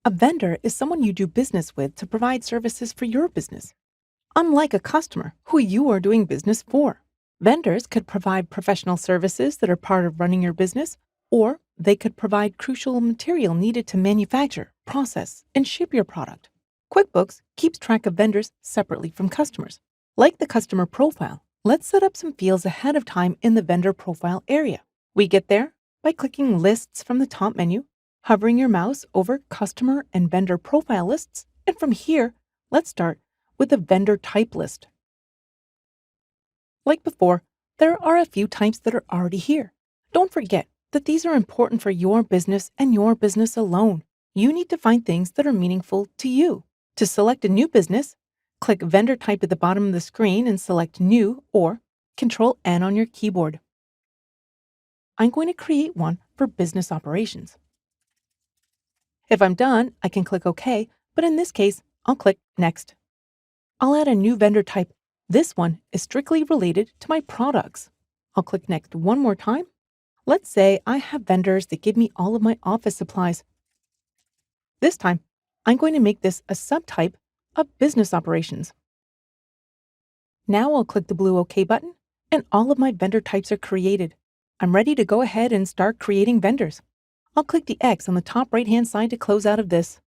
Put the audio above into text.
A vendor is someone you do business with to provide services for your business, unlike a customer who you are doing business for. Vendors could provide professional services that are part of running your business, or they could provide crucial material needed to manufacture, process, and ship your product. QuickBooks keeps track of vendors separately from customers. Like the customer profile, let's set up some fields ahead of time in the vendor profile area. We get there by clicking Lists from the top menu, hovering your mouse over Customer and Vendor Profile Lists, and from here, let's start with the Vendor Type list. Like before, there are a few types that are already here. Don't forget that these are important for your business and your business alone. You need to find things that are meaningful to you. To select a new business, click Vendor Type at the bottom of the screen and select New or Control-N on your keyboard. I'm going to create one for business operations. If I'm done, I can click OK, but in this case, I'll click Next. I'll add a new vendor type. This one is strictly related to my products. I'll click Next one more time. Let's say I have vendors that give me all of my office supplies. This time, I'm going to make this a subtype of business operations. Now I'll click the blue OK button, and all of my vendor types are created. I'm ready to go ahead and start creating vendors. I'll click the X on the top right-hand side to close out of this.